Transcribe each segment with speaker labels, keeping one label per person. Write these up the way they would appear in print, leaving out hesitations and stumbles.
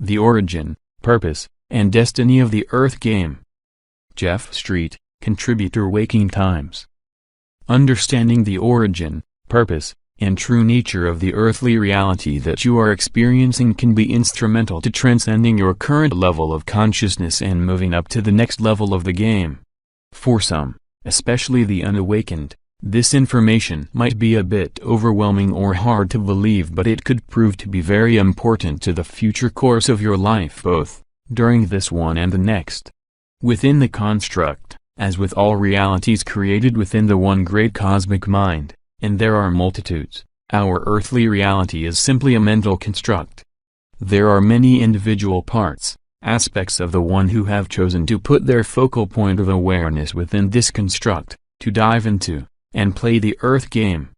Speaker 1: The Origin, Purpose, and Destiny of the Earth Game. Jeff Street, Contributor. Waking Times. Understanding the origin, purpose, and true nature of the earthly reality that you are experiencing can be instrumental to transcending your current level of consciousness and moving up to the next level of the game. For some, especially the unawakened, this information might be a bit overwhelming or hard to believe, but it could prove to be very important to the future course of your life, both during this one and the next. Within the construct, as with all realities created within the one great cosmic mind, and there are multitudes, our earthly reality is simply a mental construct. There are many individual parts, aspects of the one who have chosen to put their focal point of awareness within this construct, to dive into, and play the Earth game.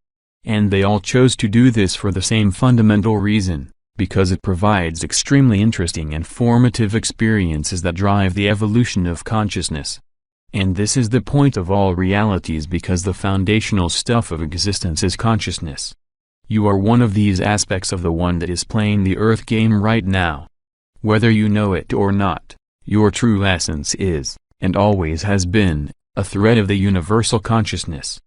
Speaker 1: And they all chose to do this for the same fundamental reason, because it provides extremely interesting and formative experiences that drive the evolution of consciousness. And this is the point of all realities, because the foundational stuff of existence is consciousness. You are one of these aspects of the one that is playing the Earth game right now. Whether you know it or not, your true essence is, and always has been, a thread of the universal consciousness.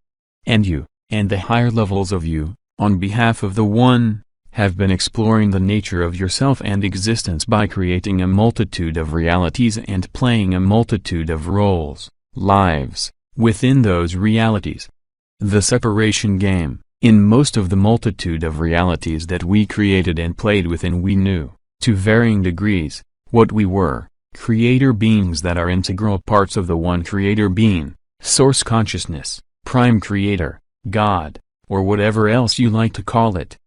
Speaker 1: And you, and the higher levels of you, on behalf of the One, have been exploring the nature of yourself and existence by creating a multitude of realities and playing a multitude of roles, lives, within those realities. The separation game, in most of the multitude of realities that we created and played within, we knew, to varying degrees, what we were, creator beings that are integral parts of the one creator being, source consciousness, prime creator, God, or whatever else you like to call it.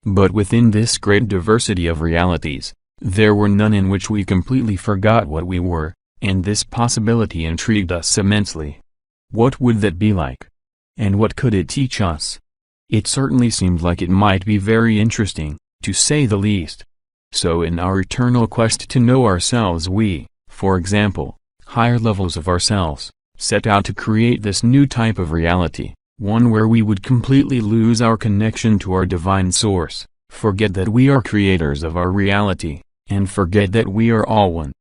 Speaker 1: But within this great diversity of realities, there were none in which we completely forgot what we were, and this possibility intrigued us immensely. What would that be like? And what could it teach us? It certainly seemed like it might be very interesting, to say the least. So in our eternal quest to know ourselves, we, for example, higher levels of ourselves, set out to create this new type of reality, one where we would completely lose our connection to our divine source, forget that we are creators of our reality, and forget that we are all one.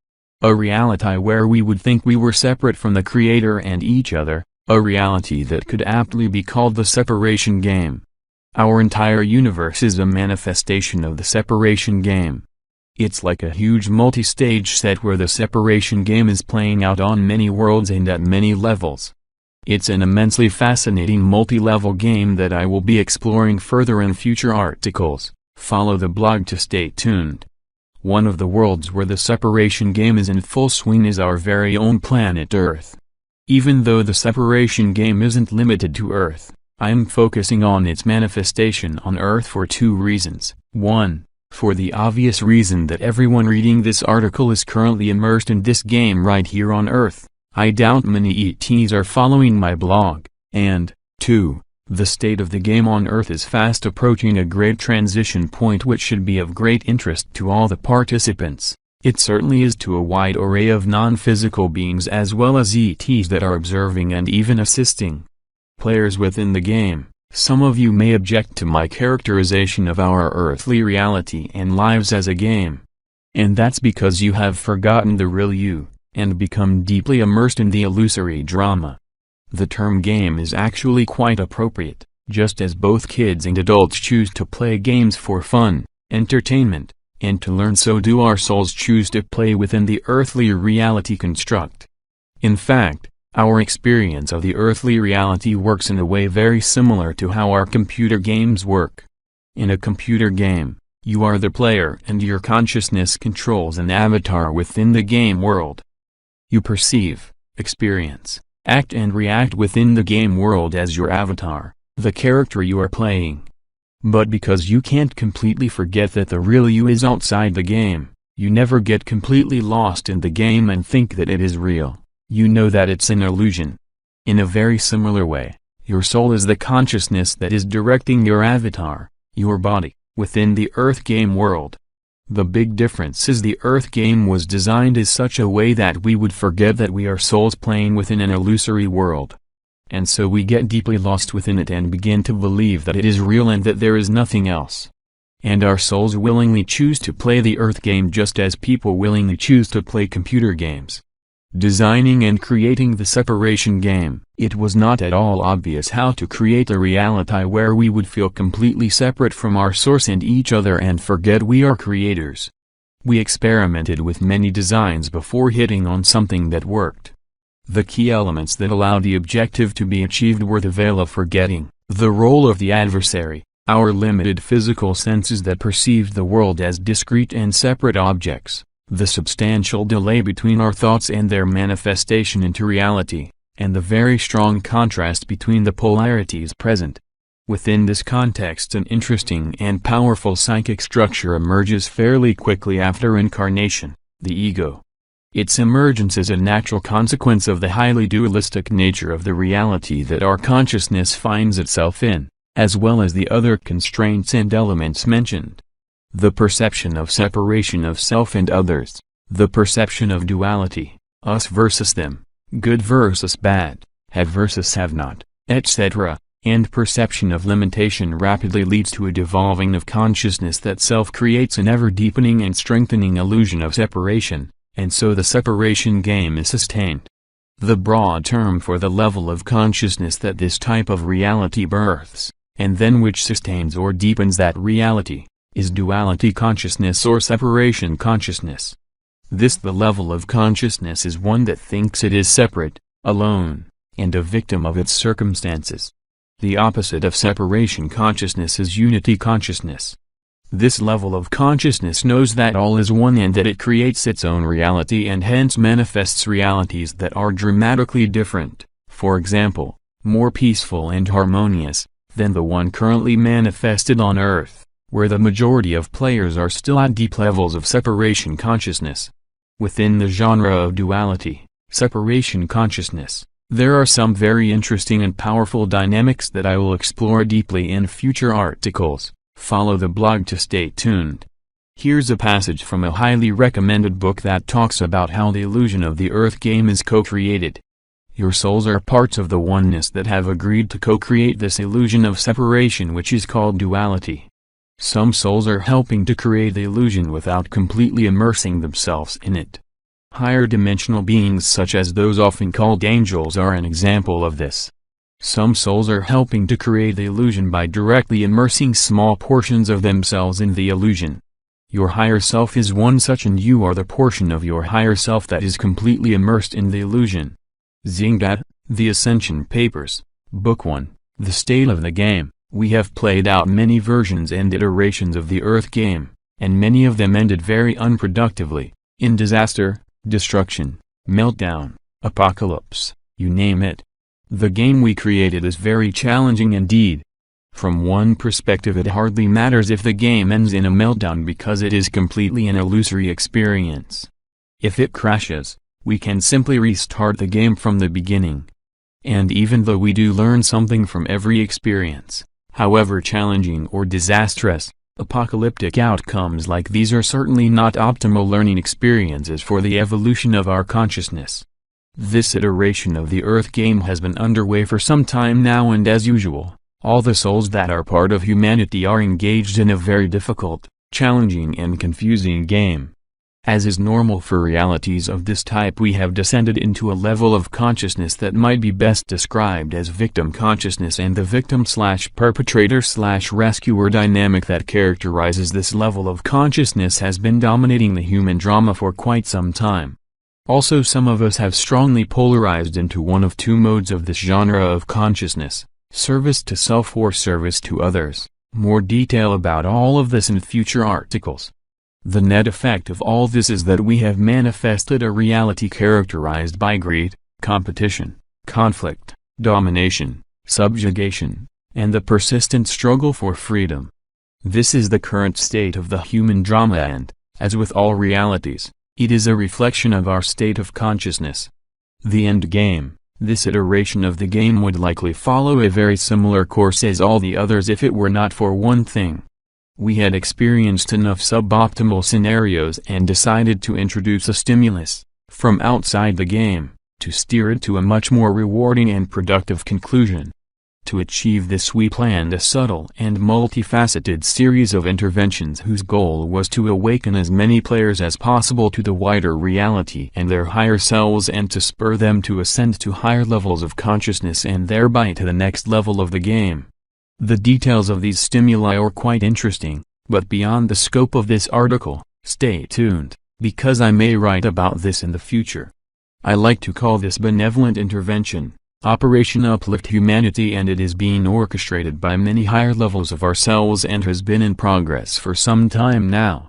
Speaker 1: A reality where we would think we were separate from the creator and each other, a reality that could aptly be called the separation game. Our entire universe is a manifestation of the separation game. It's like a huge multi-stage set where the separation game is playing out on many worlds and at many levels. It's an immensely fascinating multi-level game that I will be exploring further in future articles. Follow the blog to stay tuned. One of the worlds where the separation game is in full swing is our very own planet Earth. Even though the separation game isn't limited to Earth, I am focusing on its manifestation on Earth for two reasons. 1. For the obvious reason that everyone reading this article is currently immersed in this game right here on Earth. I doubt many ETs are following my blog. And, 2. The state of the game on Earth is fast approaching a great transition point which should be of great interest to all the participants. It certainly is to a wide array of non-physical beings as well as ETs that are observing and even assisting players within the game. Some of you may object to my characterization of our earthly reality and lives as a game. And that's because you have forgotten the real you, and become deeply immersed in the illusory drama. The term game is actually quite appropriate, just as both kids and adults choose to play games for fun, entertainment, and to learn, so do our souls choose to play within the earthly reality construct. In fact, our experience of the earthly reality works in a way very similar to how our computer games work. In a computer game, you are the player and your consciousness controls an avatar within the game world. You perceive, experience, act and react within the game world as your avatar, the character you are playing. But because you can't completely forget that the real you is outside the game, you never get completely lost in the game and think that it is real. You know that it's an illusion. In a very similar way, your soul is the consciousness that is directing your avatar, your body, within the Earth game world. The big difference is the Earth game was designed in such a way that we would forget that we are souls playing within an illusory world. And so we get deeply lost within it and begin to believe that it is real and that there is nothing else. and our souls willingly choose to play the Earth game just as people willingly choose to play computer games. Designing and creating the separation game, it was not at all obvious how to create a reality where we would feel completely separate from our source and each other and forget we are creators. We experimented with many designs before hitting on something that worked. The key elements that allowed the objective to be achieved were the veil of forgetting, the role of the adversary, our limited physical senses that perceived the world as discrete and separate objects, the substantial delay between our thoughts and their manifestation into reality, and the very strong contrast between the polarities present. Within this context, an interesting and powerful psychic structure emerges fairly quickly after incarnation, the ego. Its emergence is a natural consequence of the highly dualistic nature of the reality that our consciousness finds itself in, as well as the other constraints and elements mentioned. The perception of separation of self and others, the perception of duality, us versus them, good versus bad, have versus have not, etc., and perception of limitation rapidly leads to a devolving of consciousness that self creates an ever-deepening and strengthening illusion of separation, and so the separation game is sustained. The broad term for the level of consciousness that this type of reality births, and then which sustains or deepens that reality, is duality consciousness or separation consciousness. The level of consciousness is one that thinks it is separate, alone, and a victim of its circumstances. The opposite of separation consciousness is unity consciousness. This level of consciousness knows that all is one and that it creates its own reality and hence manifests realities that are dramatically different, for example, more peaceful and harmonious, than the one currently manifested on Earth, where the majority of players are still at deep levels of separation consciousness. Within the genre of duality, separation consciousness, there are some very interesting and powerful dynamics that I will explore deeply in future articles. Follow the blog to stay tuned. Here's a passage from a highly recommended book that talks about how the illusion of the Earth game is co-created. Your souls are parts of the oneness that have agreed to co-create this illusion of separation which is called duality. Some souls are helping to create the illusion without completely immersing themselves in it. Higher dimensional beings such as those often called angels are an example of this. Some souls are helping to create the illusion by directly immersing small portions of themselves in the illusion. Your higher self is one such and you are the portion of your higher self that is completely immersed in the illusion. Zingdat, The Ascension Papers, Book 1, The State of the Game. We have played out many versions and iterations of the Earth game, and many of them ended very unproductively, in disaster, destruction, meltdown, apocalypse, you name it. The game we created is very challenging indeed. From one perspective it hardly matters if the game ends in a meltdown because it is completely an illusory experience. If it crashes, we can simply restart the game from the beginning. And even though we do learn something from every experience, however challenging or disastrous, apocalyptic outcomes like these are certainly not optimal learning experiences for the evolution of our consciousness. This iteration of the Earth game has been underway for some time now and as usual, all the souls that are part of humanity are engaged in a very difficult, challenging and confusing game. As is normal for realities of this type we have descended into a level of consciousness that might be best described as victim consciousness and the victim/perpetrator/rescuer dynamic that characterizes this level of consciousness has been dominating the human drama for quite some time. Also some of us have strongly polarized into one of two modes of this genre of consciousness, service to self or service to others. More detail about all of this in future articles. The net effect of all this is that we have manifested a reality characterized by greed, competition, conflict, domination, subjugation, and the persistent struggle for freedom. This is the current state of the human drama and, as with all realities, it is a reflection of our state of consciousness. The end game, this iteration of the game would likely follow a very similar course as all the others if it were not for one thing. We had experienced enough suboptimal scenarios and decided to introduce a stimulus, from outside the game, to steer it to a much more rewarding and productive conclusion. To achieve this we planned a subtle and multifaceted series of interventions whose goal was to awaken as many players as possible to the wider reality and their higher selves and to spur them to ascend to higher levels of consciousness and thereby to the next level of the game. The details of these stimuli are quite interesting, but beyond the scope of this article. Stay tuned, because I may write about this in the future. I like to call this benevolent intervention Operation Uplift Humanity, and it is being orchestrated by many higher levels of ourselves and has been in progress for some time now.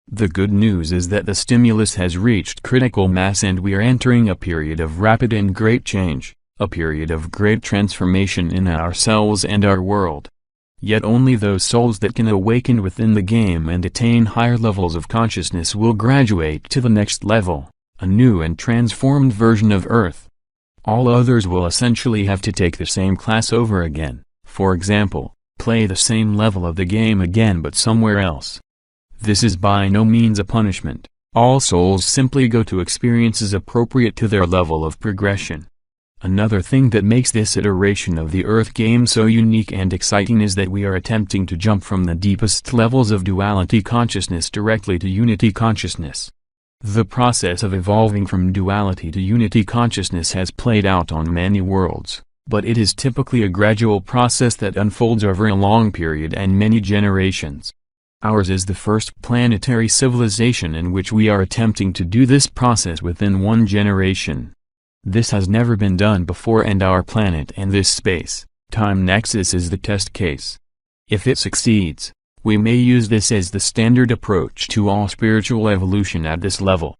Speaker 1: The good news is that the stimulus has reached critical mass and we are entering a period of rapid and great change, a period of great transformation in ourselves and our world. Yet only those souls that can awaken within the game and attain higher levels of consciousness will graduate to the next level, a new and transformed version of Earth. All others will essentially have to take the same class over again, for example, play the same level of the game again but somewhere else. This is by no means a punishment. All souls simply go to experiences appropriate to their level of progression. Another thing that makes this iteration of the Earth game so unique and exciting is that we are attempting to jump from the deepest levels of duality consciousness directly to unity consciousness. The process of evolving from duality to unity consciousness has played out on many worlds, but it is typically a gradual process that unfolds over a long period and many generations. Ours is the first planetary civilization in which we are attempting to do this process within one generation. This has never been done before, and our planet and this space-time nexus is the test case. If it succeeds, we may use this as the standard approach to all spiritual evolution at this level.